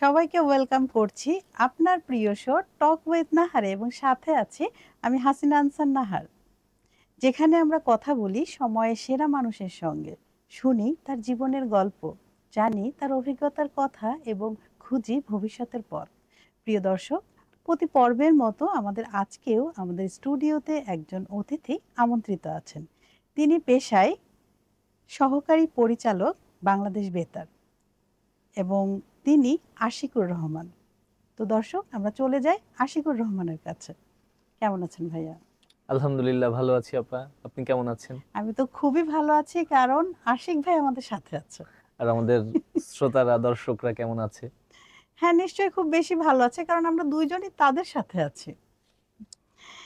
সবাইকে ওয়েলকাম করছি আপনার প্রিয় শো টক উইথ নাহারে এবং সাথে আছি আমি হাসিনা আনসার নাহার, যেখানে আমরা কথা বলি সময়ের সেরা মানুষের সঙ্গে, শুনি তার জীবনের গল্প, জানি তার অভিজ্ঞতার কথা এবং খুঁজি ভবিষ্যতের পথ। প্রিয় দর্শক, প্রতি পর্বের মতো আজকেও আমাদের স্টুডিওতে একজন অতিথি আমন্ত্রিত আছেন। তিনি পেশায় সহকারী পরিচালক, বাংলাদেশ বেতার, এবং তিনি আশিকুর রহমান। তো দর্শক, আমরা চলে যাই আশিকুর রহমানের কাছে। কেমন আছেন ভাইয়া? আলহামদুলিল্লাহ, ভালো আছি আপা। আপনি কেমন আছেন? আমি তো খুবই ভালো আছি, কারণ আশিক ভাই আমাদের সাথে আছে। আর আমাদের শ্রোতারা, দর্শকরা কেমন আছে? হ্যাঁ, নিশ্চয়ই খুব বেশি ভালো আছে, কারণ আমরা দুইজনই তাদের সাথে আছি।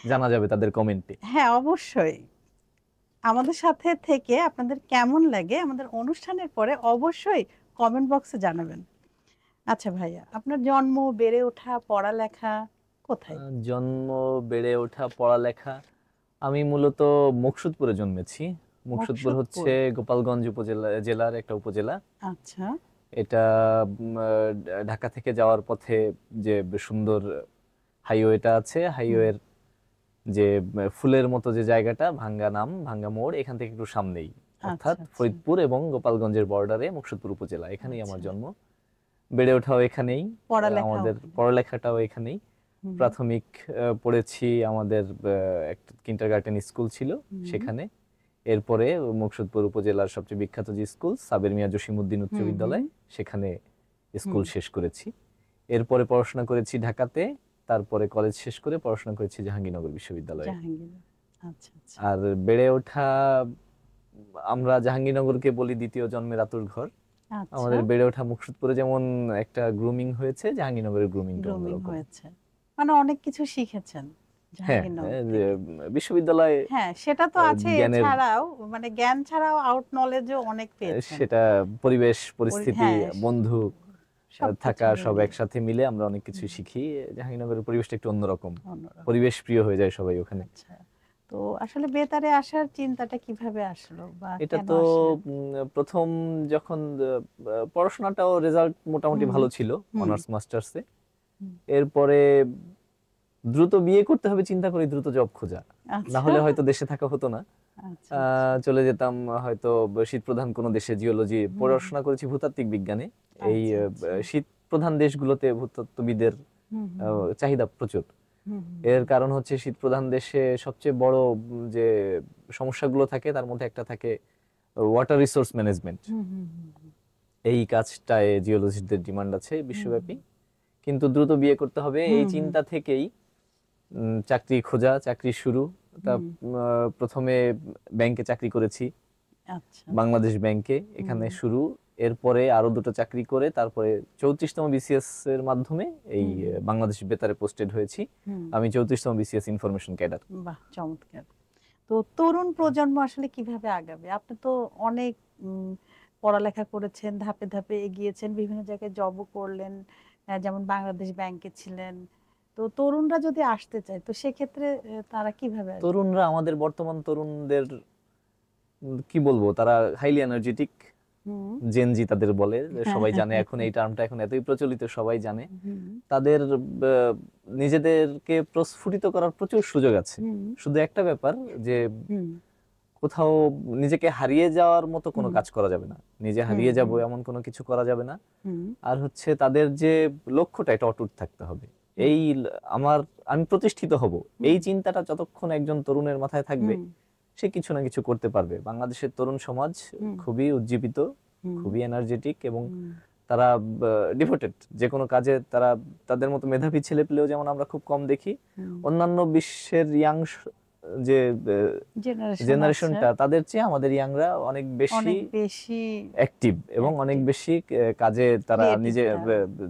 জানা যাবে তাদের কমেন্টে। হ্যাঁ, অবশ্যই। আমাদের সাথে থেকে আপনাদের কেমন লাগে আমাদের অনুষ্ঠানের পরে অবশ্যই কমেন্ট বক্সে জানাবেন। আচ্ছা ভাইয়া, আপনার জন্ম, বেড়ে ওঠা, পড়ালেখা কোথায়? জন্ম, বেড়ে ওঠা, পড়ালেখা, আমি মূলত মুকসুদপুরে জন্মেছি। মুকসুদপুর হচ্ছে গোপালগঞ্জ জেলার একটা উপজেলা। আচ্ছা। এটা ঢাকা থেকে যাওয়ার পথে যে সুন্দর হাইওয়েটা আছে, হাইওয়ের যে ফুলের মতো যে জায়গাটা, ভাঙ্গা মোড়, এখান থেকে একটু সামনেই, অর্থাৎ ফরিদপুর এবং গোপালগঞ্জের বর্ডারে মুকসুদপুর উপজেলা। এখানেই আমার জন্ম, বেড়ে ওঠাও এখানেই, আমাদের পড়ালেখাটাও এখানেই। প্রাথমিক পড়েছি আমাদের কিন্ডারগার্টেন স্কুল ছিল সেখানে। এরপরে মুকসুদপুর উপজেলার সবচেয়ে বিখ্যাত যে স্কুল সাবের মিয়া জসিমউদ্দিন উচ্চ বিদ্যালয়, সেখানে স্কুল শেষ করেছি। এরপরে পড়াশোনা করেছি ঢাকাতে, তারপরে কলেজ শেষ করে পড়াশোনা করেছি জাহাঙ্গীরনগর বিশ্ববিদ্যালয়ে। আর বেড়ে ওঠা, আমরা জাহাঙ্গীরনগরকে বলি দ্বিতীয় জন্মের আতুর ঘর। আমাদের বেড়ে ওঠা মুকসুদপুরে যেমন একটা গ্রুমিং হয়েছে, জাহাঙ্গীরনগরের গ্রুমিং হয়েছে। মানে অনেক কিছু শিখেছেন বিশ্ববিদ্যালয়ে। হ্যাঁ, সেটা তো আছে, এছাড়াও মানে জ্ঞান ছাড়াও আউট নলেজও অনেক পেয়েছেন। সেটা পরিবেশ, পরিস্থিতি, বন্ধু থাকা, সব একসাথে মিলে আমরা অনেক কিছু শিখি। জাহাঙ্গীরনগরের পরিবেশটা একটু অন্যরকম, পরিবেশ প্রিয় হয়ে যায় সবাই ওখানে। তো আসলে বেতারে আসার চিন্তাটা কিভাবে আসলো? বা এটা তো প্রথম যখন পড়াশোনাটাও রেজাল্ট মোটামুটি ভালো ছিল অনার্স মাস্টার্সে, এরপরে দ্রুত বিয়ে করতে হবে চিন্তা করি, দ্রুত জব খোঁজা, না হলে হয়তো দেশে থাকা হতো না। চলে যেতাম হয়তো শীত প্রধান কোনো দেশে, জিওলজি পড়াশোনা করেছি, ভূতাত্ত্বিক বিজ্ঞানে। এই শীত প্রধান দেশগুলোতে ভূতত্ত্ববিদের চাহিদা প্রচুর। এর কারণ হচ্ছে শীত প্রধান দেশে সবচেয়ে বড় যে সমস্যাগুলো থাকে তার মধ্যে একটা থাকে ওয়াটার রিসোর্স ম্যানেজমেন্ট। এই কাজটায় জিওলজিস্টদের ডিমান্ড আছে বিশ্বব্যাপী, কিন্তু দ্রুত বিয়ে করতে হবে, এই চিন্তা থেকেই চাকরি খোঁজা, চাকরি শুরু। তা প্রথমে ব্যাংকে চাকরি করেছি, বাংলাদেশ ব্যাংকে, এখানে শুরু। এরপরে আরো দুটো চাকরি করে তারপরে 34তম বিসিএস এর মাধ্যমে এই বাংলাদেশ বেতারে পোস্টেড হয়েছি। আমি 34তম বিসিএস ইনফরমেশন ক্যাডার। বাহ, চমৎকার। তো তরুণ প্রজন্ম আসলে কিভাবে আগাবে? আপনি তো অনেক পড়ালেখা করেছেন, ধাপে ধাপে এগিয়েছেন, বিভিন্ন জায়গায় জবও করলেন, যেমন বাংলাদেশ ব্যাংকে ছিলেন। তো তরুণরা যদি আসতে চায়, তো সেক্ষেত্রে তারা কিভাবে আসবে? তরুণরা, আমাদের বর্তমান তরুণদের কি বলবো, তারা হাইলি এনার্জেটিক, জেনজি তাদের বলে, সবাই জানে এখন এই টার্মটা এখন এতই প্রচলিত, সবাই জানে। তাদের নিজেদেরকে প্রস্ফুটিত করার প্রচুর সুযোগ আছে। শুধু একটা ব্যাপার যে কোথাও নিজেকে হারিয়ে যাওয়ার মতো কোনো কাজ করা যাবে না, নিজে হারিয়ে যাব এমন কোনো কিছু করা যাবে না। আর হচ্ছে তাদের যে লক্ষ্যটা, এটা অটুট থাকতে হবে। এই আমি প্রতিষ্ঠিত হব, এই চিন্তাটা যতক্ষণ একজন তরুণের মাথায় থাকবে, সে কিছু না কিছু করতে পারবে। বাংলাদেশের তরুণ সমাজ খুবই উজ্জীবিত, খুবই এনার্জেটিক, এবং তারা ডিভোটেড যে কোনো কাজে। তাদের মতো মেধাবী ছেলে পেলেও যেমন আমরা খুব কম দেখি, অন্যান্য বিশ্বের ইয়াং যে জেনারেশনটা, তাদের চেয়ে আমাদের ইয়াংরা অনেক বেশি অ্যাক্টিভ এবং অনেক বেশি কাজে তারা নিজে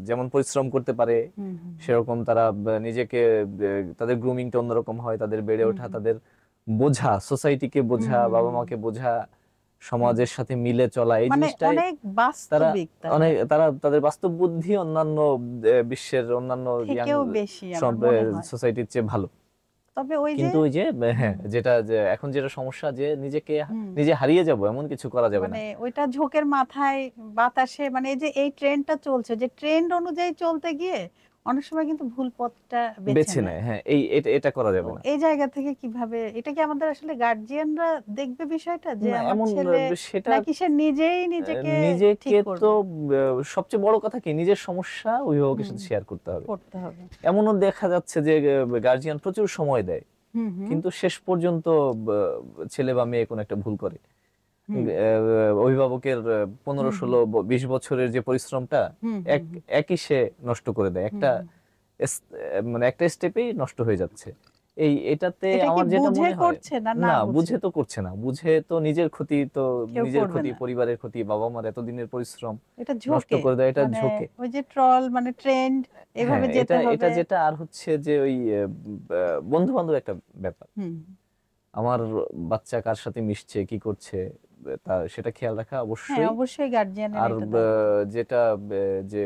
যেমন পরিশ্রম করতে পারে, সেরকম তারা নিজেকে, তাদের গ্রুমিংটা অন্যরকম হয়, তাদের বেড়ে ওঠা, তাদের বোঝা, সোসাইটিকে বোঝা, বাবা মাকে বোঝা, সমাজের সাথে মিলে চলা, এই জিনিসটাই তারা তাদের বাস্তব বুদ্ধি অন্যান্য বিশ্বের অন্যান্য সোসাইটির চেয়ে ভালো। তবে ওই যে কিন্তু ওই যে হ্যাঁ, যেটা যে এখন যেটা সমস্যা যে নিজেকে হুম, নিজে হারিয়ে যাব এমন কিছু করা যাবে না। মানে ওইটা ঝোঁকের মাথায় বাতাসে, মানে এই যে এই ট্রেন্ডটা চলছে, যে ট্রেন্ড অনুযায়ী চলতে গিয়ে অনেক সময় কিন্তু ভুল পথটা বেছে বেছে নেয়। নেয়, হ্যাঁ, এটা এটা করা তো যাবে না। এই জায়গা থেকে কিভাবে, এটা কি আমাদের আসলে গার্জিয়ানরা দেখবে বিষয়টা, যে না আমার এমন ছেলে সেটা নাকি সে নিজেই নিজেকে ঠিক নিজেকে তো করবে? সবচেয়ে বড় কথা কি নিজের সমস্যা অভিভাবকের হুম, সাথে শেয়ার করতে হবে। করতে হবে। এমনও দেখা যাচ্ছে যে গার্জিয়ান প্রচুর সময় দেয় হুম হুম কিন্তু শেষ পর্যন্ত ছেলে বা মেয়ে কোনো একটা ভুল করে। হুম অভিভাবকের ১৫ হুম ১৬ ২০ বছরের যে পরিশ্রমটা হুম এক হুম একই সে নষ্ট করে দেয়, হুম একটা হুম। মানে একটা স্টেপেই নষ্ট হয়ে যাচ্ছে। এটাতে এটা কি আমার যেটা বুঝে মনে হয়, করছে না না না বুঝে? বুঝে তো করছে না, বুঝে তো নিজের ক্ষতি, তো কেউ নিজের করবে ক্ষতি, না, পরিবারের ক্ষতি, বাবা মার এতদিনের পরিশ্রম এটা নষ্ট ঝোঁকে, করে দেয়, এটা মানে ঝোঁকে। ওই যে ট্রল, মানে ট্রেন্ড, হ্যাঁ, এভাবে এটা যেতে এটা হবে। যেটা আর হচ্ছে যে ওই বন্ধু বান্ধব একটা ব্যাপার। হুম, আমার বাচ্চা কার সাথে মিশছে কি করছে তা সেটা খেয়াল রাখা হ্যাঁ অবশ্যই। অবশ্যই গার্জিয়ানের আর এটা দায়িত্ব। যেটা যে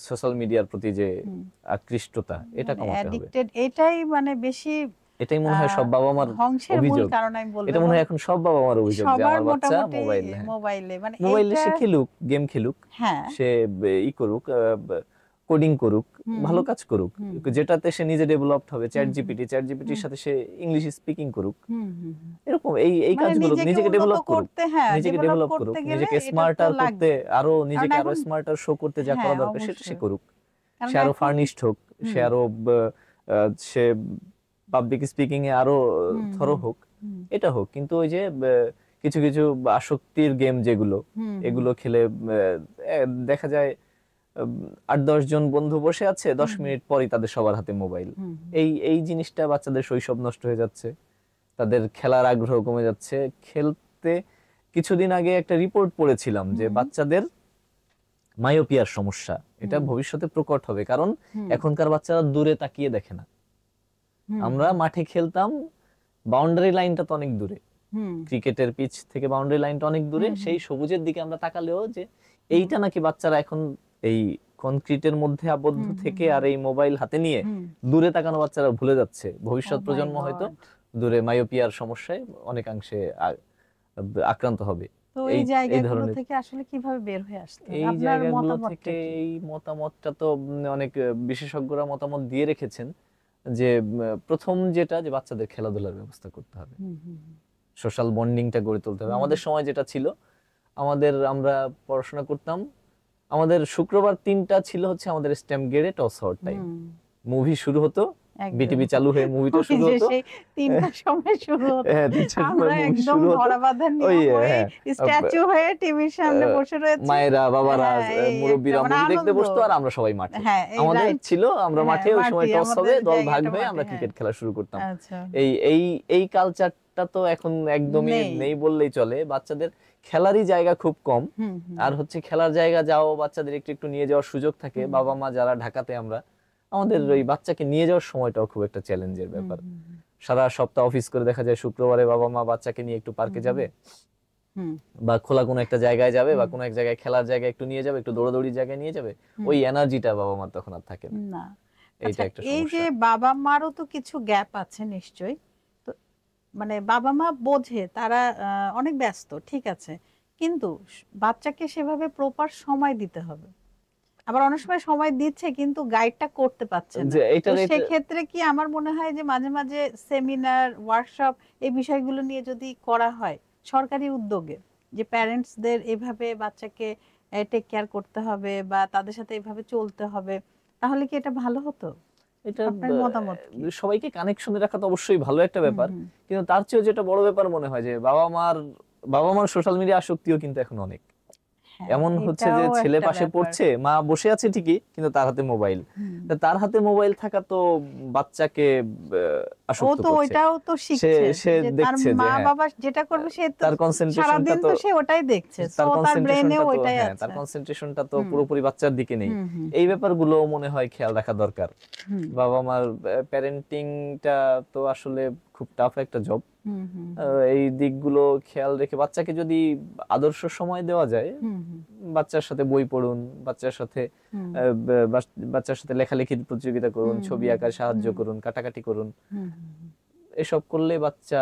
সোশ্যাল মিডিয়ার প্রতি যে হুম, আকৃষ্টতা এটা মানে কমাতে হবে। অ্যাডিক্টেড, এটাই মানে বেশি এটাই মনে হয় সব বাবা মার ধ্বংসের মূল অভিযোগ। কারণ আমি বলবো। এটা মনে এবং হয় এখন সব বাবা মার অভিযোগ যে সবার আমার বাচ্চা মোটামুটি মোবাইল, হ্যাঁ, মোবাইলে, মানে মোবাইলে এইটা। সে খেলুক, গেম খেলুক, হ্যাঁ। সে ই করুক, কোডিং করুক, হুম ভালো কাজ করুক, হুম যেটাতে সে নিজে ডেভেলপড হবে। হুম হুম চ্যাট জিপিটির হুম সাথে সে ইংলিশ স্পিকিং করুক, হুম হুম হুম। এরকম এই এই মানে কাজগুলো নিজেকে নিজেকে উন্নত ডেভেলপ করুক, করতে, হ্যাঁ নিজেকে ডেভেলপ ডেভেলপ করুক, করতে গেলে নিজেকে এটা তো স্মার্টার করতে, লাগবে। আরো কারণ নিজেকে আরো এখন, স্মার্টার শো করতে যা করা হ্যাঁ দরকার সেটা সে অবশ্যই, করুক। সে কারণ আরো এখন ফার্নিশড হোক, সে হুম আরো সে পাবলিক স্পিকিং এ আরো হুম থরো হুম হোক, হুম এটা হোক। কিন্তু ওই যে কিছু কিছু আসক্তির গেম যেগুলো, হুম হুম এগুলো খেলে দেখা যায় ৮-১০ জন বন্ধু বসে আছে, ১০ হুম মিনিট পরই তাদের সবার হাতে মোবাইল। হুম এই এই জিনিসটা বাচ্চাদের শৈশব নষ্ট হয়ে যাচ্ছে, তাদের খেলার আগ্রহ কমে যাচ্ছে। খেলতে কিছুদিন আগে একটা রিপোর্ট পড়েছিলাম যে হুম বাচ্চাদের মায়োপিয়ার সমস্যা, এটা হুম ভবিষ্যতে প্রকট হবে, কারণ হুম এখনকার বাচ্চারা দূরে তাকিয়ে দেখে না। হুম আমরা মাঠে খেলতাম, বাউন্ডারি লাইনটা তো অনেক দূরে, হুম ক্রিকেটের পিচ থেকে বাউন্ডারি লাইনটা অনেক দূরে, হুম হুম সেই সবুজের দিকে আমরা তাকালেও যে হুম এইটা নাকি বাচ্চারা এখন এই কনক্রিটের মধ্যে আবদ্ধ হুম থেকে আর এই মোবাইল হাতে নিয়ে হুম। দূরে তাকানো বাচ্চারা ভুলে যাচ্ছে। ও ভবিষ্যৎ মাই প্রজন্ম হয়তো গড। দূরে মায়োপিয়ার সমস্যায় অনেকাংশে আক্রান্ত হবে। তো এই এই এই জায়গাগুলো ধরনের থেকে আসলে কিভাবে বের হয়ে আসতে হবে, এই আপনার জায়গাগুলো মতামতটা থেকে কি? এই মতামতটা তো অনেক বিশেষজ্ঞরা মতামত দিয়ে রেখেছেন যে প্রথম যেটা যে বাচ্চাদের খেলাধুলার ব্যবস্থা করতে হবে, হুম হুম সোশ্যাল বন্ডিংটা গড়ে তুলতে হবে। হুম আমাদের সময় যেটা ছিল, আমরা পড়াশোনা করতাম, আমাদের শুক্রবার ৩টা ছিল হচ্ছে আমাদের স্ট্যাম্প গেড়ে টস হওয়ার টাইম, হুম, মুভি শুরু হতো, একদম। বিটিভি চালু হয়ে মুভিটা ওই শুরু যে হতো। সেই ৩টার সময় শুরু হতো। হ্যাঁ, ৩টার সময় আমরা মুভি একদম শুরু হতো। ধরা বাঁধা ওই নিয়ম হয়ে হ্যাঁ, স্ট্যাচু হয়ে টিভির সামনে বসে রয়েছি। মায়েরা বাবারা হ্যাঁ, এই একটা মুরব্বীরা মানে মুভি দেখতে আনন্দ। বসতো আর আমরা সবাই মাঠে। হ্যাঁ, এই আমাদের রাইট। ছিল আমরা হ্যাঁ, মাঠে, ওই সময় মাটি টস হবে, আমাদের দল ভাগ জায়গাটা হয়ে মাটি, আমরা হ্যাঁ। ক্রিকেট খেলা শুরু করতাম। আচ্ছা। এই এই এই কালচারটা তো এখন একদমই নেই। নেই বললেই চলে। বাচ্চাদের খেলারই জায়গা খুব কম। হুম হুম আর হচ্ছে খেলার জায়গা যাও বাচ্চাদের একটু একটু নিয়ে যাওয়ার সুযোগ থাকে, হুম বাবা মা যারা ঢাকাতে, আমরা আমাদের হুম ওই বাচ্চাকে নিয়ে যাওয়ার সময়টাও খুব একটা চ্যালেঞ্জের হুম ব্যাপার। হুম সারা সপ্তাহ অফিস করে দেখা যায় শুক্রবারে বাবা মা বাচ্চাকে নিয়ে একটু হুম পার্কে যাবে হুম বা খোলা কোনো একটা জায়গায় যাবে বা হুম কোনো এক জায়গায় খেলার জায়গায় একটু নিয়ে যাবে, একটু দৌড়াদৌড়ির জায়গায় নিয়ে যাবে, হুম। ওই এনার্জিটা বাবা মার তখন আর থাকে না। না। এইটা আচ্ছা, একটা এই যে সমস্যা। বাবা মারও তো কিছু গ্যাপ আছে নিশ্চয়ই। তো মানে বাবা মা বোঝে, তারা অনেক ব্যস্ত, ঠিক আছে, কিন্তু বাচ্চাকে সেভাবে প্রপার সময় দিতে হবে। আবার অনেক সময় সময় দিচ্ছে কিন্তু গাইডটা করতে পারছে না। যে তো এইটার এটা সেক্ষেত্রে কি আমার মনে হয় যে মাঝে মাঝে সেমিনার, ওয়ার্কশপ, এই বিষয়গুলো নিয়ে যদি করা হয় সরকারি উদ্যোগে, যে প্যারেন্টসদের এভাবে বাচ্চাকে টেক কেয়ার করতে হবে বা তাদের সাথে এভাবে চলতে হবে, তাহলে কি এটা ভালো হতো? এটা আপনার মতামত কি? সবাইকে কানেকশনে রাখা তো অবশ্যই ভালো একটা হুম ব্যাপার, হুম কিন্তু তার চেয়েও যেটা বড় ব্যাপার মনে হয় যে বাবা মার সোশ্যাল মিডিয়া আসক্তিও কিন্তু এখন অনেক। হ্যাঁ, এমন হচ্ছে যে এটাও ছেলে একটা পাশে ব্যাপার। পড়ছে, মা বসে আছে ঠিকই কিন্তু তার হাতে মোবাইল। হুম। তার হাতে মোবাইল থাকা তো বাচ্চাকে ও আসক্ত তো করছে। ওইটাও তো সে শিখছে, সে যে তার দেখছে যে মা হ্যাঁ, বাবা যেটা করবে সে তো তার কনসেন্ট্রেশনটা সারাদিন তো তো সে ওটাই দেখছে, সো তার তার ব্রেনেও কনসেন্ট্রেশনটা তো ওইটাই হ্যাঁ, আছে। তার কনসেন্ট্রেশনটা তো হুম পুরোপুরি বাচ্চার দিকে নেই। হুম হুম এই ব্যাপারগুলো মনে হয় খেয়াল রাখা দরকার। হুম বাবা মার প্যারেন্টিংটা তো আসলে খুব টাফ একটা জব। হুম হুম এই দিকগুলো খেয়াল রেখে বাচ্চাকে যদি আদর্শ সময় দেওয়া যায়, হুম হুম বাচ্চার সাথে বই পড়ুন, বাচ্চার সাথে হুম বাচ্চার সাথে লেখালেখির প্রতিযোগিতা করুন, হুম ছবি হুম আঁকায় সাহায্য হুম করুন, কাটাকাটি করুন। হুম হুম এসব করলে বাচ্চা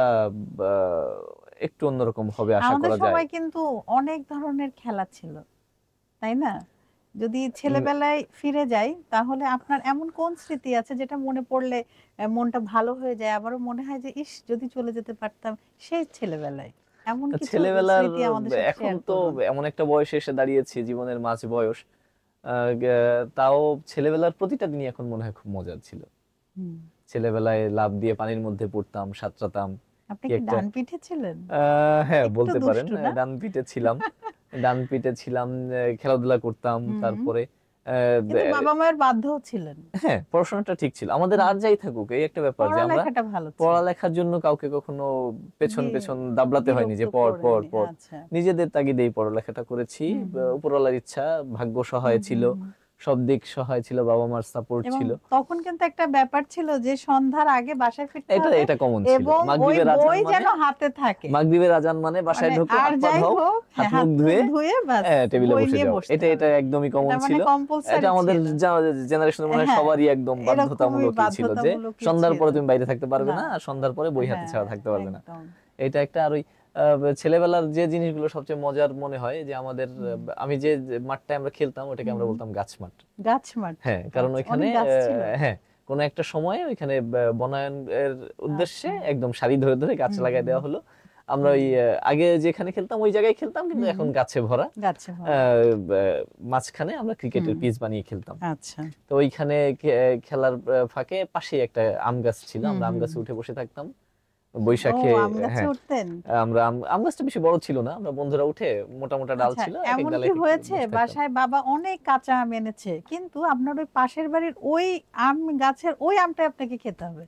একটু অন্যরকম হবে আশা আমাদের করা যায়। সময় কিন্তু অনেক ধরনের খেলা ছিল, তাই না? যদি ছেলেবেলায় ফিরে যাই তাহলে আপনার এমন কোন স্মৃতি আছে যেটা মনে পড়লে মনটা ভালো হয়ে যায়, আবারও মনে হয় যে ইস যদি চলে যেতে পারতাম সেই ছেলেবেলায়? এমন কিছু ছেলেবেলার স্মৃতি আমাদের সাথে এখন শেয়ার তো করুন। এমন একটা বয়সে এসে দাঁড়িয়েছি, জীবনের মাঝ বয়স, তাও ছেলেবেলার প্রতিটা দিনই এখন মনে হয় খুব মজার ছিল। হুম। ছেলেবেলায় লাফ দিয়ে পানির মধ্যে পড়তাম, সাঁতরাতাম। আপনি কি কি একটা ডান পিঠে ছিলেন? হ্যাঁ একটু বলতে পারেন, দুষ্টু না? ডান পিঠে ছিলাম। ডান পিঠে ছিলাম, খেলাধুলা করতাম। হুম। তারপরে আহ, কিন্তু বাবা মায়ের বাধ্যও ছিলেন। হ্যাঁ, পড়াশোনাটা ঠিক ছিল আমাদের। হুম। আর যাই থাকুক, এই একটা ব্যাপার যে আমরা পড়ালেখাটা ভালো ছিল। পড়ালেখার জন্য কাউকে কখনো পেছন বি- পেছন দাবলাতে হয়নি বিরক্ত যে পড় পড় করেননি। পড়। আচ্ছা। নিজেদের তাগিদেই পড়ালেখাটা করেছি। হুম হুম উপরওয়ালার ইচ্ছা, ভাগ্য হুম সহায় ছিল, হুম হুম। সব দিক সহায় ছিল, বাবা মার সাপোর্ট এবং ছিল। তখন কিন্তু একটা ব্যাপার ছিল যে সন্ধ্যার আগে বাসায় ফিরতে এটা হবে এটা কমন ছিল। এবং ওই মাগরিবের আজান বই মানে, যেন হাতে থাকে। মাগরিবের আজান মানে বাসায় মানে ঢোকো, আর হাত পা যাই ধোও, হোক, হাত হ্যাঁ, মুখ হাত মুখ ধুয়ে ধুয়ে বাস টেবিলে বই বসে নিয়ে যাও। বসতে এটা হবে। একদমই কমন এটা মানে ছিল। এটা কম্পালসারি আমাদের ছিল। জেনারেশনের মনে হয় হ্যাঁ, সবারই একদম এরকমই বাধ্যতামূলকই ছিল যে বাধ্যতামূলকই সন্ধ্যার ছিল। পরে তুমি বাইরে থাকতে পারবে না, না, আর সন্ধ্যার পরে বই হাতে হ্যাঁ, ছাড়া থাকতে পারবে না। একদম। এটা একটা। আর ওই ছেলেবেলার যে জিনিসগুলো সবচেয়ে মজার মনে হয় যে আমাদের, হুম। আমি যে যে মাঠটায় আমরা খেলতাম ওটাকে আমরা হুম। বলতাম গাছ মাঠ। গাছ মাঠ। হ্যাঁ, কারণ আচ্ছা, ওইখানে অনেক গাছ ছিল। হ্যাঁ, কোন একটা সময়ে ওইখানে বনায়নের উদ্দেশ্যে আচ্ছা। একদম সারি ধরে ধরে গাছ হুম লাগাই হুম দেওয়া হলো। আমরা হুম ওই আগে যেখানে খেলতাম ওই জায়গায় খেলতাম, কিন্তু হুম এখন গাছে ভরা। গাছে আহ, ভরা। মাঝখানে আমরা ক্রিকেটের হুম। পিচ বানিয়ে খেলতাম। আচ্ছা। তো ওইখানে খেলার ফাঁকে পাশে একটা আম গাছ ছিল, হুম আমরা আম হুম গাছে হুম। উঠে বসে থাকতাম ও, বৈশাখে। আম গাছে হ্যাঁ, উঠতেন? আমরা আম গাছটা বেশি বড় ছিল না, আমরা বন্ধুরা উঠে, মোটা মোটা ডাল আচ্ছা, ছিল, এক এক এমন ডালে কি এক এক করে হয়েছে বসে থাকতাম। বাসায় বাবা অনেক কাঁচা আম এনেছে কিন্তু আপনার ওই পাশের বাড়ির ওই আম গাছের ওই আমটাই আপনাকে খেতে হবে,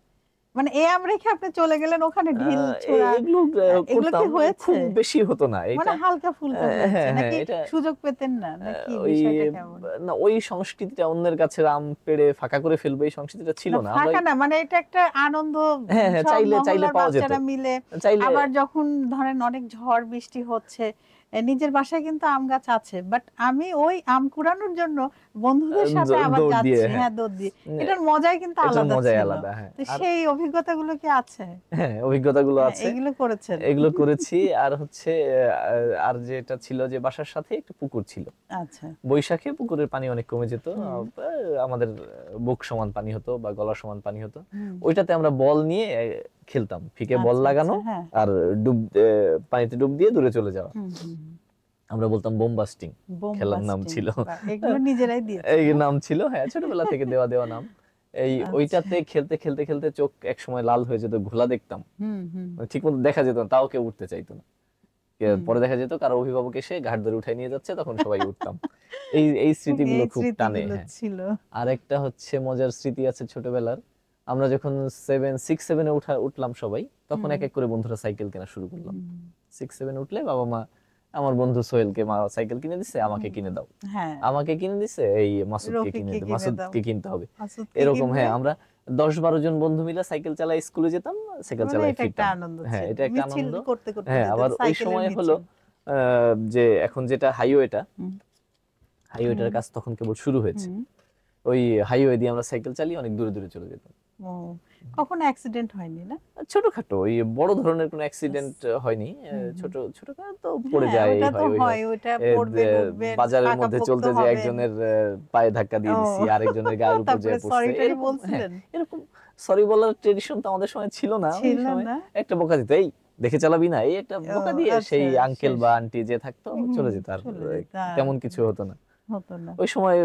মানে এই আম রেখে আপনি চলে গেলেন ওখানে ঢিল ছোড়া? এগুলো এগুলো কি করতাম, হয়েছে? খুব বেশি হতো না মানে এটা। হালকা ফুলকা হয়েছে হ্যাঁ হ্যাঁ, নাকি? এটা সুযোগ পেতেন না নাকি? ওই বিষয়টা কেমন? না, ওই সংস্কৃতিটা, অন্যের গাছের আম পেড়ে ফাঁকা করে ফেলবে এই সংস্কৃতিটা ছিল না, না। আমরা ফাঁকা না, মানে এটা একটা আনন্দ। হ্যাঁ হ্যাঁ, সব চাইলে চাইলে মহল্লার পাওয়া যেত। বাচ্চারা মিলে চাইলে আবার যখন ধরেন অনেক ঝড় বৃষ্টি হচ্ছে, নিজের বাসায় কিন্তু আম গাছ আছে, বাট আমি ওই আম কুড়ানোর জন্য বন্ধুদের সাথে আবার দৌড় দিয়ে, যাচ্ছি, হ্যাঁ, হ্যাঁ, দৌড় দিয়ে। উম, এটার মজাই কিন্তু এটার আলাদা মজাই ছিল। আলাদা। হ্যাঁ, তো আর সেই অভিজ্ঞতাগুলো কি আছে? হ্যাঁ, অভিজ্ঞতাগুলো হ্যাঁ, আছে, এগুলো করেছেন? এগুলো করেছি। আর হচ্ছে আর যেটা ছিল যে বাসার সাথে একটা পুকুর ছিল। আচ্ছা। বৈশাখে পুকুরের পানি অনেক কমে যেত। হুম আমাদের বুক সমান পানি হতো বা গলা সমান পানি হতো। হুম। ওইটাতে আমরা বল নিয়ে খেলতাম, ফিকে বল আচ্ছা লাগানো, আচ্ছা, হ্যাঁ। আর পানিতে ডুব দিয়ে দূরে চলে যাওয়া। হুম হুম হুম। আমরা বলতাম বোম বাস্টিং, বোম খেলার নাম বাস্টিং। ছিল। এগুলো নিজেরাই দিয়েছেন এই না? নাম ছিল, হ্যাঁ, ছোটবেলা থেকে দেওয়া দেওয়া নাম। এই আচ্ছা। ওইটাতে খেলতে খেলতে খেলতে চোখ এক সময় লাল হয়ে যেত, ঘোলা দেখতাম, হুম হুম ঠিক মতো দেখা যেত না, তাও কেউ উঠতে চাইতো না। হুম। পরে দেখা যেত কারো অভিভাবক এসে ঘাট ধরে উঠাই নিয়ে যাচ্ছে, তখন সবাই উঠতাম। এই এই স্মৃতিগুলো এই খুব টানে। স্মৃতিগুলো হ্যাঁ, ছিল। আরেকটা হচ্ছে মজার স্মৃতি আছে ছোটবেলার। আমরা যখন 6-7-এ উঠলাম সবাই, তখন হুম এক এক করে বন্ধুরা সাইকেল কেনা শুরু করলাম। হুম 6-7 উঠলে বাবা মা, আমার বন্ধু সোহেলকে মা সাইকেল কিনে দিছে, আমাকে হুম। কিনে দাও। হ্যাঁ, আমাকে কিনে দিছে, এই মাসুদকে কিনে রফিককে দে, কিনে দাও। মাসুদকে কিনতে হবে। মাসুদকে এরকম, কিনলে হ্যাঁ, আমরা 10-12 জন বন্ধু মিলে সাইকেল চালাই স্কুলে যেতাম, সাইকেল মানে চালাই এটা একটা ফিরতাম। আনন্দ হ্যাঁ, ছিল। এটা একটা মিছিল আনন্দ। করতে করতে হ্যাঁ, যেতেন, আবার ওই সাইকেলের সময় হলো মিছিল। যে এখন যেটা হাইওয়েটা, হুম হাইওয়েটার হুম কাজ তখন কেবল শুরু হয়েছে। হুম। ওই হাইওয়ে দিয়ে আমরা সাইকেল চালিয়ে অনেক দূরে দূরে চলে যেতাম। ও, কখনো অ্যাক্সিডেন্ট হয়নি না? ছোটখাটো, ওই বড় ধরনের কোনো অ্যাক্সিডেন্ট হয়নি। হুম হুম। ছোট ছোটখাটো তো পড়ে হ্যাঁ, যায়, ওটা এই তো হয় ওই হয়। হয়, ওটা এ, পড়বেন উঠবেন, বাজারের মধ্যে পাকাপোক্ত চলতে যে হবেন। একজনের পায়ে ধাক্কা দিয়ে দিছি, ও, আরেকজনের গায়ের উপর তারপরে যেয়ে পড়ছে, সরি টরি এরকম। হ্যাঁ, বলছিলেন? এরকম সরি বলার ট্রেডিশন তো আমাদের সময় ছিল না। ওই ছিল সময় না? একটা বকা দিত, এই দেখে চালাবি না, এই একটা ও, বকা দিয়ে আচ্ছা, সেই আঙ্কেল শেষ। বা আন্টি যে থাকতো হুম, চলে যেত, আর চলে যেত। তেমন কিছু হতো না। হতো না। ওই সময়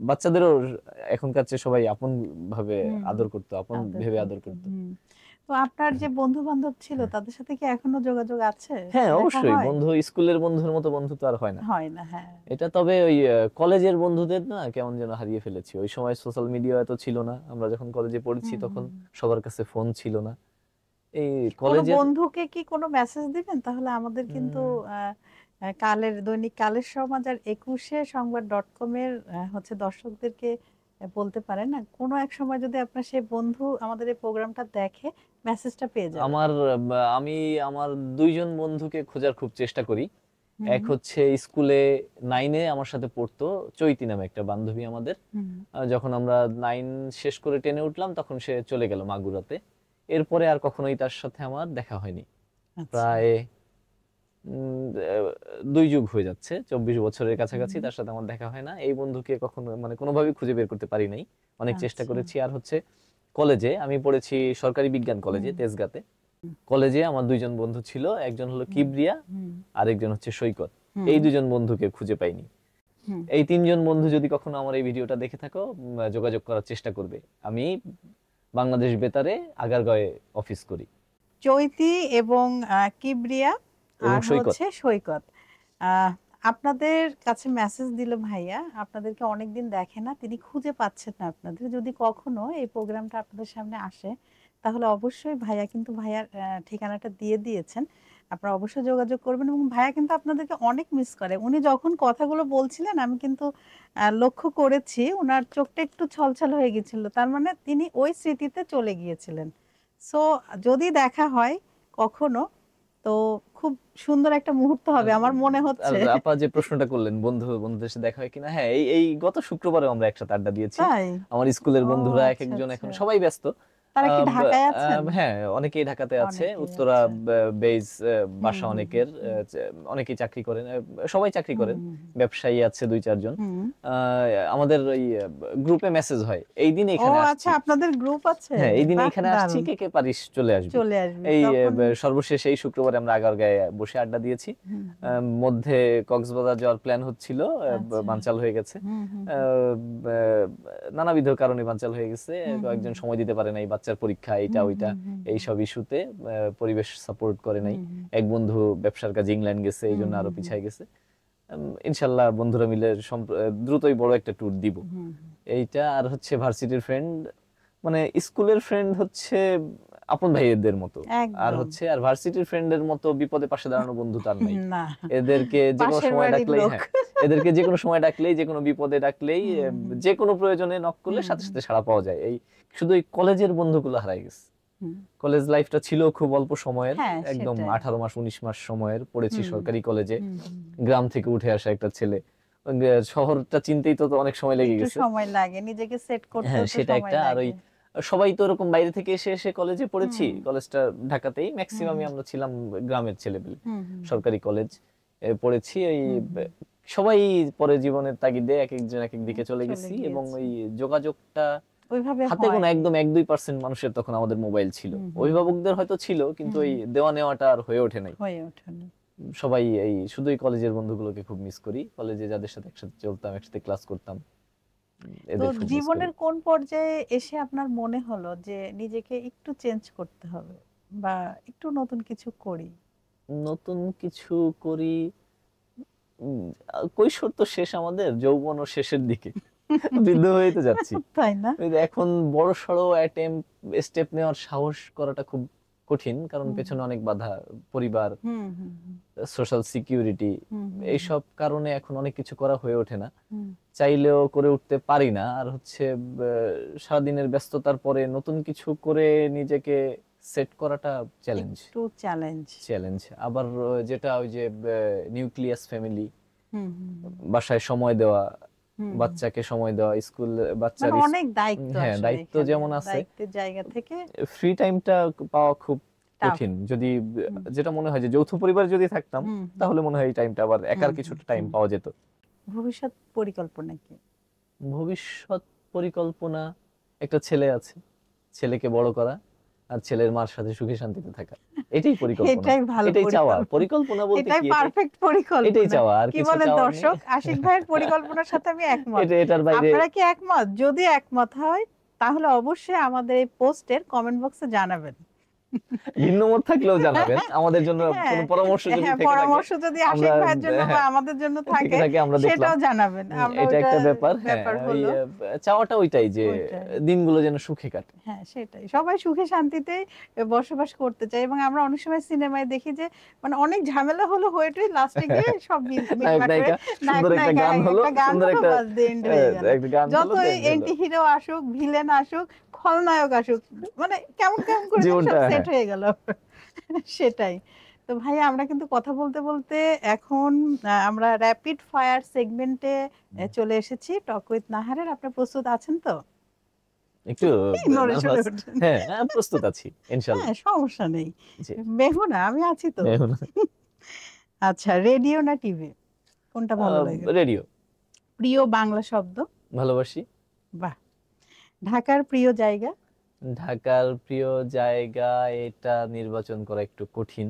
বাচ্চাদেরও এখনকার চেয়ে সবাই আপন ভাবে হুম, আদর করতো, আপন আদর ভেবে আদর করতো। করতো। হুম। তো আপনার যে বন্ধু বান্ধব ছিল তাদের সাথে কি এখনো যোগাযোগ আছে? হ্যাঁ, দেখা অবশ্যই। হয়? বন্ধু, স্কুলের বন্ধুর মতো বন্ধু তো আর হয় না। হয় না, হ্যাঁ। এটা তবে ওই কলেজের বন্ধুদের না কেমন যেন হারিয়ে ফেলেছি। ওই সময় সোশ্যাল মিডিয়া এত ছিল না, আমরা যখন কলেজে পড়েছি হুম তখন হুম। সবার কাছে ফোন ছিল না। এই কোনো কলেজের বন্ধুকে কি কোনো মেসেজ দিবেন? তাহলে আমাদের কিন্তু আহ, আহ, কালের দৈনিক কালের সমাজ আর 21শে সংবাদ.com এর হচ্ছে দর্শকদেরকে বলতে পারেন না, কোনো এক সময় যদি আপনার সেই বন্ধু আমাদের এই প্রোগ্রামটা দেখে, মেসেজটা পেয়ে যাবে। আমার আমি আমার 2 জন বন্ধুকে খোঁজার খুব চেষ্টা করি। হুম এক হচ্ছে স্কুলে 9-এ আমার সাথে পড়তো, চৈতি নামে একটা বান্ধবী আমাদের। হুম যখন আমরা 9 শেষ করে 10-এ উঠলাম তখন সে চলে গেল মাগুরাতে। এরপরে আর কখনোই তার সাথে আমার দেখা হয়নি। আচ্ছা। প্রায় 2 যুগ হয়ে যাচ্ছে, 24 বছরের কাছাকাছি হুম। তার সাথে আমার দেখা হয় না। এই বন্ধুকে কখনো মানে কোনোভাবেই খুঁজে বের করতে পারি নাই। অনেক চেষ্টা আচ্ছা। করেছি। আর হচ্ছে কলেজে আমি পড়েছি সরকারি বিজ্ঞান কলেজে হুম। তেজগাঁতে। হুম। কলেজে আমার 2 জন বন্ধু ছিল। একজন হলো হুম। কিবরিয়া, হুম। আরেকজন হচ্ছে সৈকত। হুম। এই 2 জন বন্ধুকে খুঁজে পাইনি। হুম। এই 3 জন বন্ধু যদি কখনো আমার এই ভিডিওটা দেখে থাকো, যোগাযোগ করার চেষ্টা করবে। আমি বাংলাদেশ বেতারে আগারগাঁওয়ে অফিস করি। চৈতি এবং কিবরিয়া এবং আর সৈকত। হচ্ছে সৈকত। আহ, আপনাদের কাছে মেসেজ দিল ভাইয়া, আপনাদেরকে অনেকদিন দেখে না, তিনি খুঁজে পাচ্ছেন না আপনাদের। যদি কখনো এই প্রোগ্রামটা আপনাদের সামনে আসে তাহলে অবশ্যই ভাইয়া কিন্তু ভাইয়ার ঠিকানাটা দিয়ে দিয়েছেন, আপনারা অবশ্যই যোগাযোগ করবেন। এবং ভাইয়া কিন্তু আপনাদেরকে অনেক মিস করে। উনি যখন কথাগুলো বলছিলেন আমি কিন্তু লক্ষ্য করেছি ওনার চোখটা একটু ছলছল হয়ে গেছিল, তার মানে তিনি ওই স্মৃতিতে চলে গিয়েছিলেন। সো যদি দেখা হয় কখনো, তো খুব সুন্দর একটা মুহূর্ত হবে আর আমার মনে আর হচ্ছে। আপা যে প্রশ্নটা করলেন বন্ধুদের সাথে দেখা হয় কিনা, হ্যাঁ এই গত শুক্রবারে আমরা একসাথে আড্ডা দিয়েছি। তাই? আমার স্কুলের ও বন্ধুরা এক আচ্ছা একজন আচ্ছা। এখন সবাই ব্যস্ত। তারা কি ঢাকায় আছেন? হ্যাঁ, অনেকেই ঢাকাতে আছে। অনেকেই, উত্তরা আচ্ছা। বেজ হুম বাসা হুম অনেকের, হুম অনেকেই চাকরি করেন, সবাই চাকরি হুম করেন। হুম ব্যবসায়ী আছে 2-4 জন। হুম। আমাদের ওই গ্রুপে মেসেজ হয় এই দিন ও এখানে আচ্ছা, আসছি। আপনাদের গ্রুপ আছে? হ্যাঁ, এই দিন বাহ, এখানে আসছি, দারুণ। কে কে পারিস চলে আসবি। চলে আসবি এই তখন। সর্বশেষ এই শুক্রবারে আমরা আগারগাঁয়ে বসে আড্ডা দিয়েছি। হুম হুম। মধ্যে কক্সবাজার যাওয়ার প্ল্যান হচ্ছিল, আচ্ছা। বানচাল হয়ে গেছে। হুম হুম হুম আহ, নানাবিধ কারণে বানচাল হয়ে গেছে। হুম হুম কয়েকজন সময় দিতে পারে নাই, বাচ্চার পরীক্ষা, এইটা হুম ওইটা, হুম হুম এইসব ইস্যুতে পরিবেশ সাপোর্ট করে নাই। হুম হুম এক বন্ধু ব্যবসার কাজে ইংল্যান্ড গেছে, এই হুম জন্য আরো হুম পিছায় গেছে। ইনশাল্লাহ বন্ধুরা মিলে দ্রুতই বড় একটা ট্যুর দিব। হুম হুম। এইটা আর হচ্ছে ভার্সিটির ফ্রেন্ড, মানে স্কুলের ফ্রেন্ড হচ্ছে আপন ভাইয়েদের মতো। আর একদম। হচ্ছে আর ভার্সিটির ফ্রেন্ডের মতো বিপদে পাশে দাঁড়ানো বন্ধু তার নাই। না, এদেরকে যে কোনো পাশের সময় বাড়ির ডাকলেই, লোক। হ্যাঁ, এদেরকে যে কোনো সময় ডাকলেই, যে কোনো বিপদে ডাকলেই, হুম হুম যে কোনো প্রয়োজনে নক করলে হুম সাথে হুম সাথে সাড়া পাওয়া যায়। এই শুধু এই কলেজের বন্ধুগুলো হারাই গেছে। হুম। কলেজ লাইফটা ছিল খুব অল্প সময়ের, হ্যাঁ একদম সেটাই। 18 মাস 19 মাস সময়ের। পড়েছি হুম সরকারি কলেজে, হুম হুম। গ্রাম থেকে উঠে আসা একটা ছেলে। শহরটা চিনতেই তো অনেক সময় লেগে একটু গেছে। সময় লাগে, নিজেকে সেট হ্যাঁ, করতেও তো সেটা সময় একটা। আর ওই লাগে। সবাই তো ওরকম বাইরে থেকে এসে এসে কলেজে পড়েছি। হুম কলেজটা ঢাকাতেই, হুম ম্যাক্সিমামই আমরা ছিলাম গ্রামের ছেলেপেলে। হুম হুম সরকারি কলেজ পড়েছি। ওই হুম হুম সবাই পরে জীবনের তাগিদে এক একজন এক এক দিকে চলে চলে গেছি। এবং গিয়েছে। ওই যোগাযোগটা ওইভাবে হাতে গোনা হয়নি। একদম 1-2% মানুষের তখন আমাদের মোবাইল ছিল। হুম হুম অভিভাবকদের হয়তো ছিল, কিন্তু হুম ওই দেওয়া নেওয়াটা আর হয়ে ওঠে নাই। হয়ে ওঠেনি। সবাই এই শুধুই কলেজের বন্ধুগুলোকে খুব মিস করি। কলেজে যাদের সাথে একসাথে চলতাম, একসাথে ক্লাস করতাম, তো এদের খুব মিস করি। জীবনের কোন পর্যায়ে এসে আপনার মনে হলো যে নিজেকে একটু চেঞ্জ করতে হবে বা একটু নতুন কিছু করি? নতুন কিছু করি, কৈশোর তো শেষ, আমাদের যৌবনও শেষের দিকে, বৃদ্ধ হয়ে তো যাচ্ছি। তাই না? এই যে এখন বড় সড়ো স্টেপ নেওয়ার সাহস করাটা খুব কঠিন, কারণ হুম পেছনে অনেক বাধা, পরিবার, হুম হুম হুম সোশ্যাল সিকিউরিটি, হুম হুম এইসব কারণে এখন অনেক কিছু করা হয়ে ওঠে না। হুম চাইলেও করে উঠতে পারি না। আর হচ্ছে সারাদিনের ব্যস্ততার পরে নতুন কিছু করে নিজেকে সেট করাটা চ্যালেঞ্জ। একটু চ্যালেঞ্জ। চ্যালেঞ্জ আবার যেটা ওই যে নিউক্লিয়াস ফ্যামিলি, হুম হুম হুম বাসায় সময় দেওয়া, হুম হুম। বাচ্চাকে সময় দেওয়া, স্কুল বাচ্চার মানে অনেক দায়িত্ব হ্যাঁ, আসলে দায়িত্ব এখানে, যেমন আছে, দায়িত্বের জায়গা থেকে ফ্রি টাইমটা পাওয়া খুব টাফ। কঠিন। যদি হুম যেটা মনে হয় যে যৌথ পরিবার যদি থাকতাম, হুম হুম তাহলে মনে হয় এই টাইমটা আবার হুম একার হুম কিছুটা টাইম হুম। পাওয়া যেত। ভবিষ্যৎ পরিকল্পনা কি? ভবিষ্যৎ পরিকল্পনা, একটা ছেলে আছে, ছেলেকে বড় করা, আর ছেলের মার সাথে সুখে শান্তিতে থাকা, এটাই পরিকল্পনা। এটাই ভালো এটাই চাওয়া। পরিকল্পনা, পরিকল্পনা বলতে এটাই কি, পারফেক্ট এটাই পরিকল্পনা। চাওয়া, আর কি কিছু বলেন চাওয়ার নেই। দর্শক? আশিক ভাইয়ের পরিকল্পনার সাথে আমি একমত। এটার বাইরে আপনারা কি একমত? যদি একমত হয় তাহলে অবশ্যই আমাদের এই পোস্টের কমেন্ট বক্সে জানাবেন। ভিন্ন মত থাকলেও জানাবেন। আমাদের জন্য হ্যাঁ কোনো পরামর্শ যদি হ্যাঁ, থেকে থাকে, পরামর্শ যদি আমরা আশিক ভাইয়ের জন্য বা হ্যাঁ আমাদের জন্য থেকে থাকে থাকে আমরা দেখলাম। সেটাও জানাবেন। আমরা এটা ওইটা একটা ব্যাপার। হ্যাঁ, ব্যাপার ওই হলো চাওয়াটা ওইটাই যে ওইটাই। দিনগুলো যেন সুখে কাটে। হ্যাঁ সেটাই, সবাই সুখে শান্তিতে বসবাস করতে চায়। এবং আমরা অনেক সময় সিনেমায় দেখি যে মানে অনেক ঝামেলা হলো হয়েটে লাস্টে গিয়ে সব নায়ক মিটমাট হয়ে নায়িকা, নায়ক সুন্দর একটা নায়িকা গান হলো, একটা গান সুন্দর হলো, একটা বাস দি এন্ড হয়ে গেল। একটা গান হলো, যতই দেন হলো। এন্টি হিরো আসুক, ভিলেন আসুক, খলনায়ক আসুক, মানে কেমন কেমন করে যেন জীবনটা সব সেট হ্যাঁ। হয়ে গেল। সেটাই। তো ভাইয়া আমরা কিন্তু কথা বলতে বলতে এখন আমরা র্যাপিড ফায়ার সেগমেন্টে চলে এসেছি টক উইথ নাহারের। আপনি প্রস্তুত আছেন তো? একটু নড়ে চড়ে নার্ভাস। ওঠেন। হ্যাঁ, প্রস্তুত আছি ইনশাআল্লাহ। হ্যাঁ, সমস্যা নেই। জি। মেহুনা আমি আছি তো। এখন আচ্ছা, রেডিও না টিভি? কোনটা ভালো লাগে? রেডিও। প্রিয় বাংলা শব্দ? ভালোবাসি। বাহ! ঢাকার প্রিয় জায়গা? ঢাকার প্রিয় জায়গা এটা নির্বাচন করা একটু কঠিন।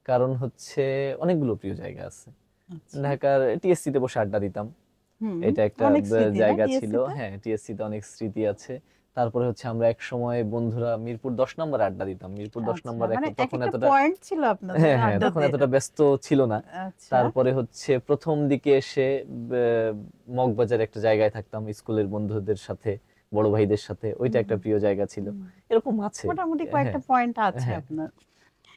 কারণ হচ্ছে অনেকগুলো প্রিয় জায়গা আছে। আচ্ছা। ঢাকার টিএসসি তে বসে আড্ডা দিতাম। হুম, এটা একটা অনেক স্মৃতি না জায়গা ছিল। টিএসসি তে? হ্যাঁ, টিএসসি তে অনেক স্মৃতি আছে। তারপরে হচ্ছে আমরা একসময় বন্ধুরা মিরপুর ১০ নম্বরে আড্ডা দিতাম। মিরপুর ১০ আচ্ছা, নম্বর মানে তখন একেকটা এতটা পয়েন্ট ছিল আপনাদের হ্যাঁ, হ্যাঁ, তখন আড্ডাতে। এতটা ব্যস্ত ছিল না। আচ্ছা। তারপরে হচ্ছে ১ম দিকে এসে মগবাজারে একটা জায়গায় থাকতাম স্কুলের বন্ধুদের সাথে, বড় ভাইদের সাথে। ওইটা একটা প্রিয় জায়গা ছিল। এরকম আছে। মোটামুটি হ্যাঁ, কয়েকটা পয়েন্ট আছে হ্যাঁ। আপনার।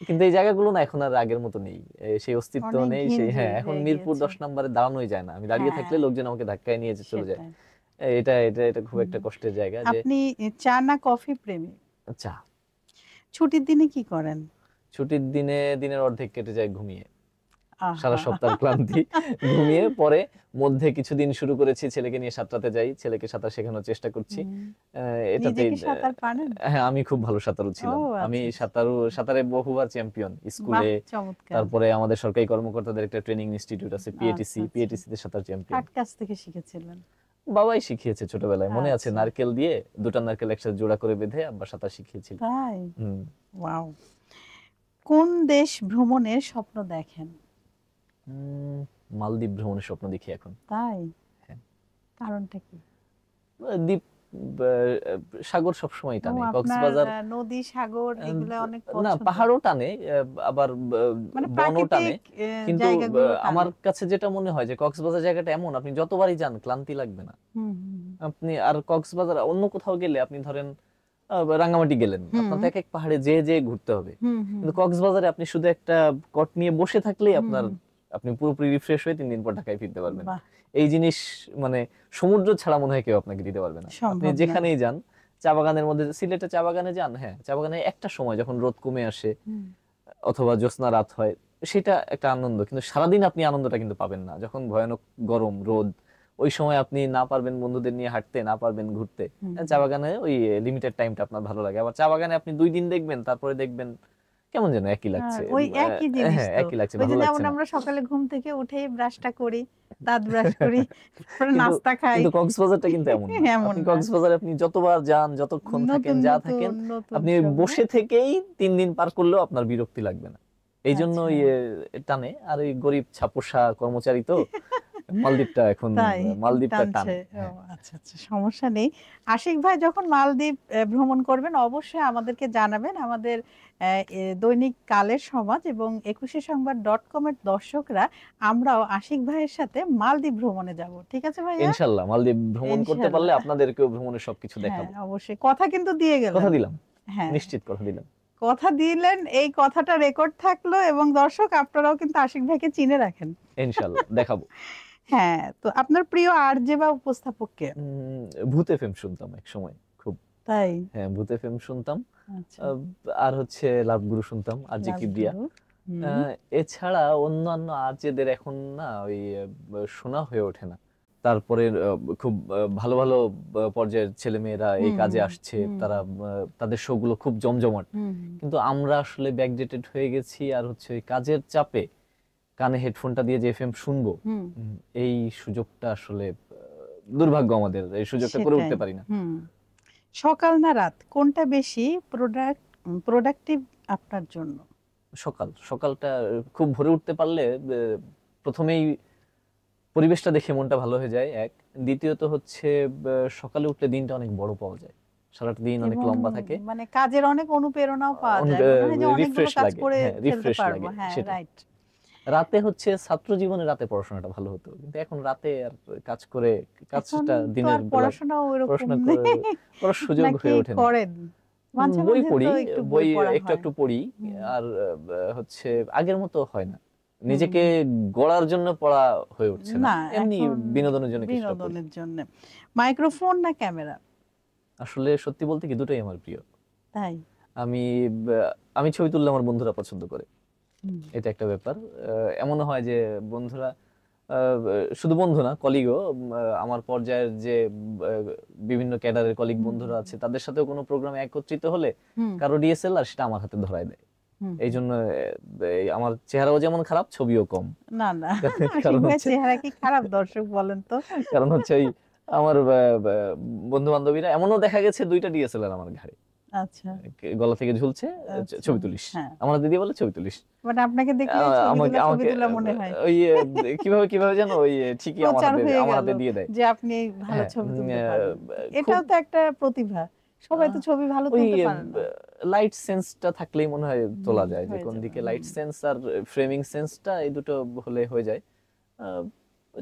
কিন্তু এই জায়গাগুলো না এখন আর আগের মতো নেই। সেই অস্তিত্ব অনেক নেই। সেই ঘিঞ্জি এখন হয়ে মিরপুর গিয়েছে। ১০ নম্বরে দাঁড়ানোই যায় না। আমি দাঁড়িয়ে হ্যাঁ, থাকলে লোকজন আমাকে ধাক্কায় নিয়ে চলে যায়। সেটাই। এটা খুব একটা হুম। কষ্টের জায়গা যে আপনি চা না কফি প্রেমী? চা। ছুটির দিনে কি করেন? ছুটির দিনে দিনের অর্ধেক কেটে যায় ঘুমিয়ে। সারা আহা! সপ্তাহের ক্লান্তি ঘুমিয়ে পরে মধ্যে কিছুদিন শুরু করেছি ছেলেকে নিয়ে সাঁতরাতে যাই। ছেলেকে সাঁতার শেখানোর চেষ্টা করছি। হুম। নিজে এটাতেই কি সাঁতার পারেন? হ্যাঁ, আমি খুব ভালো সাঁতারু ও ছিলাম। আমি আচ্ছা, আচ্ছা। সাঁতারে বহুবার চ্যাম্পিয়ন। বাহ! স্কুলে, চমৎকার। তারপরে আমাদের সরকারি কর্মকর্তাদের একটা ট্রেনিং ইনস্টিটিউট আছে আচ্ছা, পিএটিসি। আচ্ছা। পিএটিসি তে সাঁতার চ্যাম্পিয়ন। কার কাছ থেকে শিখেছিলেন? বাবাই শিখিয়েছে ছোটবেলায়। মনে আছে আচ্ছা। নারকেল দিয়ে ২টা নারকেল একসাথে জোড়া করে বেঁধে আব্বা সাঁতার শিখিয়েছিল। তাই? হুম। ওয়াও! কোন দেশ ভ্রমণের স্বপ্ন দেখেন? উম মালদ্বীপ ভ্রমণের স্বপ্ন দেখি এখন। তাই? হ্যাঁ। কারণটা কি? দ্বীপ বা সাগর সবসময় ও টানে। আপনার কক্সবাজার নদী, সাগর এগুলা অনেক না পছন্দ। পাহাড়ও টানে, আবার মানে বনও টানে। প্রাকৃতিক কিন্তু জায়গাগুলো আমার টানে। কাছে যেটা মনে হয় যে কক্সবাজার জায়গাটা এমন আপনি যতবারই যান ক্লান্তি লাগবে না। হুম, হুম, আপনি আর কক্সবাজার অন্য কোথাও গেলে আপনি ধরেন রাঙ্গামাটি গেলেন। আপনার তো একেক পাহাড়ে যেয়ে ঘুরতে হবে। হুম, হুম, কিন্তু কক্সবাজারে আপনি শুধু একটা কট নিয়ে বসে থাকলেই হুম। আপনি পুরোপুরি রিফ্রেশ হয়ে ৩ দিন পর ঢাকায় ফিরতে পারবেন। বাহ! এই জিনিস মানে সমুদ্র ছাড়া মনে হয় কেউ আপনাকে দিতে পারবে না। আপনি সম্ভব না। যেখানেই যান, চা বাগানের মধ্যে সিলেটে চা বাগানে যান, হ্যাঁ, চা বাগানে একটা সময় যখন রোদ কমে আসে হুম। অথবা জ্যোৎস্না রাত হয়, সেটা একটা আনন্দ। কিন্তু সারাদিন আপনি আনন্দটা কিন্তু পাবেন না। যখন ভয়ানক গরম, রোদ, ওই সময় আপনি না পারবেন বন্ধুদের নিয়ে হাঁটতে, না পারবেন ঘুরতে। হুম। চা বাগানে ওই লিমিটেড টাইমটা আপনার ভালো লাগে। আবার চা বাগানে আপনি ২ দিন দেখবেন, তারপরে দেখবেন কেমন যেন একই লাগছে। ওই একই জিনিস হ্যাঁ, তো। একই লাগছে, ওই ভালো যে যেমন লাগছে না। আমরা সকালে ঘুম থেকে উঠেই ব্রাশটা করি, দাঁত ব্রাশ করি, তারপরে কিন্তু নাস্তা খাই। কিন্তু কক্সবাজারটা কিন্তু এমন না। এমন আপনি না। কক্সবাজারে আপনি যতবার যান, যতক্ষণ থাকেন, নতুন, যা নতুন, থাকেন, নতুন আপনি সব না? বসে থেকেই ৩ দিন পার করলেও আপনার বিরক্তি লাগবে না। এইজন্য আচ্ছা। টানে। আর ওই গরিব ছাপোষা কর্মচারী তো মালদ্বীপটা এখন তাই মালদ্বীপটা টানছে। টানে। ও হ্যাঁ। আচ্ছা, আচ্ছা, সমস্যা নেই। আশিক ভাই যখন মালদ্বীপ ভ্রমণ করবেন অবশ্যই আমাদেরকে জানাবেন। আমাদের দৈনিক কালের সমাজ এবং 21সংবাদ.com এর দর্শকরা আমরাও আশিক ভাইয়ের সাথে মালদ্বীপ ভ্রমণে যাব। ঠিক আছে ভাইয়া? ইনশাআল্লাহ মালদ্বীপ ভ্রমণ করতে পারলে ইনশাআল্লাহ। আপনাদেরকেও ভ্রমণের সবকিছু হ্যাঁ, দেখাবো। অবশ্যই। কথা কিন্তু দিয়ে কথা গেলেন। দিলাম। হ্যাঁ, নিশ্চিত কথা দিলাম। কথা দিলেন, এই কথাটা রেকর্ড থাকলো এবং দর্শক আপনারাও কিন্তু আশিক ভাইকে চিনে রাখেন। ইনশাআল্লাহ দেখাবো। হ্যাঁ, তো আপনার প্রিয় আরজে বা উপস্থাপক কে? ভূত এফএম শুনতাম একসময় খুব। তাই? হ্যাঁ, ভূত এফএম শুনতাম। আচ্ছা। আ আর হচ্ছে লাভগুরু শুনতাম, আরজে কিবরিয়া। লাভগুরু। আ হুম। এছাড়া অন্যান্য আরজেদের এখন না ওই শোনা হয়ে ওঠে না। তারপরে খুব ভালো, ভালো পর্যায়ের ছেলেমেয়েরা এই হুম, কাজে আসছে। হুম, তারা তাদের শো গুলো খুব জমজমাট। হুম, কিন্তু আমরা আসলে ব্যাকডেটেড হয়ে গেছি আর হচ্ছে ওই কাজের চাপে কানে হেডফোনটা দিয়ে যে এফএম শুনবো, হুম, এই সুযোগটা আসলে দুর্ভাগ্য আমাদের। এই সুযোগটা করে সেটাই। উঠতে পারি না। হুম। সকাল না রাত কোনটা বেশি প্রোডাক্টিভ আপনার জন্য? সকালটা খুব ভোরে উঠতে পারলে ১ম এই পরিবেশটা দেখে মনটা ভালো হয়ে যায় ১। দ্বিতীয়ত হচ্ছে সকালে উঠলে দিনটা অনেক বড় পাওয়া যায়। সারাটা দিন অনেক এবং লম্বা থাকে। মানে কাজের অনেক অনুপ্রেরণাও পাওয়া অনেক যায়। মনে হয় যে অনেকগুলো রিফ্রেশ কাজ লাগে। করে হ্যাঁ, ফেলতে রিফ্রেশ পারবো। লাগে হ্যাঁ, সেটাই। রাইট। রাতে হচ্ছে ছাত্র জীবনে রাতে পড়াশোনাটা ভালো হতো। কিন্তু এখন রাতে আর কাজ করে এখন কাজটা তো দিনের আর বেলা পড়াশোনাও ওইরকম পড়াশোনা নেই। করার সুযোগ নাকি হয়ে ওঠে না। করেন? মাঝে, বই মাঝে তো পড়ি, একটু বই পড়া একটু হয়। একটু পড়ি। হুম, আর হচ্ছে আগের মতো হয় না। হুম। নিজেকে গড়ার জন্য পড়া হয়ে উঠছে না। না, এমনি এখন বিনোদনের জন্য কিছুটা পড়ি। বিনোদনের জন্য। মাইক্রোফোন না ক্যামেরা? আসলে সত্যি বলতে কি দুটোই আমার প্রিয়। তাই? আমি আমি ছবি তুললে আমার বন্ধুরা পছন্দ করে। হুম, এটা একটা ব্যাপার। এমনও হয় যে বন্ধুরা শুধু বন্ধু না, কলিগও, আমার পর্যায়ের যে বিভিন্ন ক্যাডারের কলিগ বন্ধুরা আছে তাদের সাথেও কোনো প্রোগ্রামে একত্রিত হলে কারো ডিএসএলআর সেটা আমার হাতে ধরায় দেয়। এই জন্য আমার চেহারাও যেমন খারাপ, ছবিও কম। না না, কারণ আশিক ভাই হচ্ছে চেহারা কি খারাপ? দর্শক বলেন তো। কারণ হচ্ছে ওই আমার বন্ধু বান্ধবীরা এমনও দেখা গেছে 2টা ডিএসএলআর আমার ঘাড়ে, আচ্ছা গলা থেকে ঝুলছে, আচ্ছা, ছবি তুলিস, হ্যাঁ। আমার দিদি বলে ছবি তুলিস। মানে আপনাকে দেখলে আমাকে ছবি আমাকে তোলা মনে হয়, ওই কিভাবে যেন ওই ঠিকই আমার প্রচার হয়ে আমার গেল হাতে দিয়ে দেয়। যে আপনি ভালো হ্যাঁ, ছবি তুলতে পারেন। খুব এটাও তো একটা প্রতিভা, সবাই তো ছবি ভালো ওই তুলতে পারে না। লাইট সেন্সটা থাকলেই মনে হয় তোলা যায়, যে হয়ে কোন যাবে। দিকে লাইট সেন্স আর ফ্রেমিং সেন্সটা, এই দুটো হলে হয়ে যায়।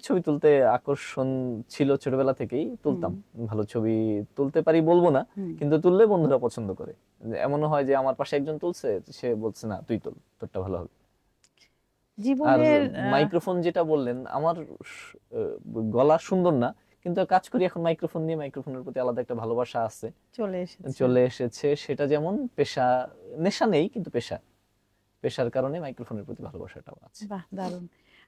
ছবি তুলতে আকর্ষণ ছিল ছোটবেলা থেকেই, তুলতাম, ভালো ছবি তুলতে পারি বলবো না, কিন্তু তুললে বন্ধুরা পছন্দ করে। এমনও হয় যে আমার পাশে একজন তুলছে, সে বলছে না তুই তুল, তোরটা ভালো হবে। আর জীবনের মাইক্রোফোন যেটা বললেন, আমার গলা সুন্দর না, কিন্তু কাজ করি এখন মাইক্রোফোন নিয়ে, মাইক্রোফোনের প্রতি আলাদা একটা ভালোবাসা আছে, চলে এসেছে। সেটা যেমন পেশা, নেশা নেই কিন্তু পেশার কারণে মাইক্রোফোনের প্রতি ভালোবাসাটাও আছে। বাহ, দারুণ।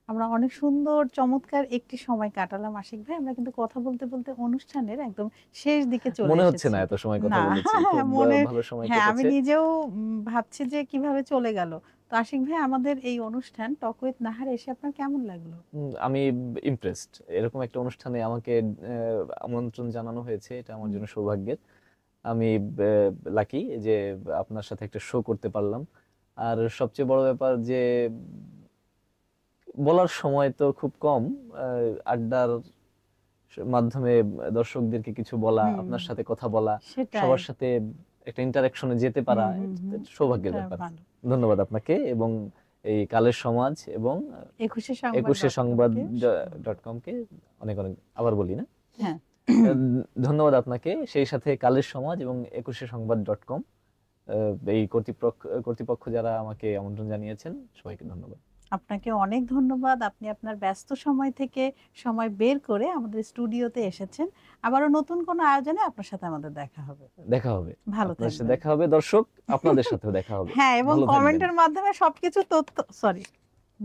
আমরা অনেক সুন্দর চমৎকার একটি সময় কাটালাম আশিক ভাই। আমরা কিন্তু কথা বলতে বলতে অনুষ্ঠানের একদম শেষ দিকে চলে মনে এসেছি। হচ্ছে না এত সময় কথা না, বলেছি, খুব মনে ভালো সময় হ্যাঁ, আমি কেটেছে। নিজেও ভাবছি যে কিভাবে চলে গেল। তো আশিক ভাই, আমাদের এই অনুষ্ঠান টক উইথ নাহার এসে আপনার কেমন লাগলো? আমি ইমপ্রেসড, এরকম একটা অনুষ্ঠানে আমাকে আমন্ত্রণ জানানো হয়েছে, এটা আমার জন্য সৌভাগ্যের। আমি লাকি যে আপনার সাথে একটা শো করতে পারলাম। আর সবচেয়ে বড় ব্যাপার যে বলার সময় তো খুব কম, আড্ডার মাধ্যমে দর্শকদেরকে কিছু বলা, আপনার সাথে কথা বলা, সবার সাথে একটা ইন্টারাকশনে যেতে পারা, সৌভাগ্যের ব্যাপার। ধন্যবাদ আপনাকে এবং এই কালের সমাজ এবং একুশে সংবাদ.com কে অনেক অনেক, আবার বলি না, হ্যাঁ, ধন্যবাদ আপনাকে, সেই সাথে কালের সমাজ এবং একুশে সংবাদ.com এই কর্তৃপক্ষ যারা আমাকে আমন্ত্রণ জানিয়েছেন, সবাইকে ধন্যবাদ। আপনাকে অনেক ধন্যবাদ। আপনি আপনার ব্যস্ত সময় থেকে সময় বের করে আমাদের স্টুডিওতে এসেছেন। আবারও নতুন কোনো আয়োজনে আপনার সাথে আমাদের দেখা হবে। ভালো থাকবেন। দেখা হবে দর্শক, আপনাদের সাথেও দেখা হবে। হ্যাঁ, এবং কমেন্টের মাধ্যমে সবকিছু তথ্য, সরি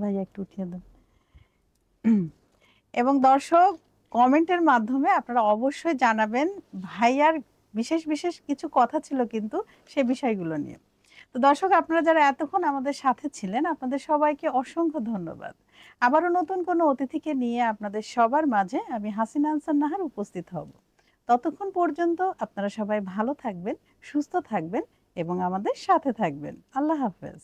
ভাই একটু উঠিয়ে দেন। এবং দর্শক, কমেন্টের মাধ্যমে আপনারা অবশ্যই জানাবেন, ভাইয়ার বিশেষ বিশেষ কিছু কথা ছিল কিন্তু সে বিষয়গুলো নিয়ে। তো দর্শক, আপনারা যারা এতক্ষণ আমাদের সাথে ছিলেন, আপনাদের সবাইকে অসংখ্য ধন্যবাদ। আবারও নতুন কোনো অতিথিকে নিয়ে আপনাদের সবার মাঝে আমি হাসিনা আনসার নাহার উপস্থিত হব। ততক্ষণ পর্যন্ত আপনারা সবাই ভালো থাকবেন, সুস্থ থাকবেন এবং আমাদের সাথে থাকবেন। আল্লাহ হাফেজ।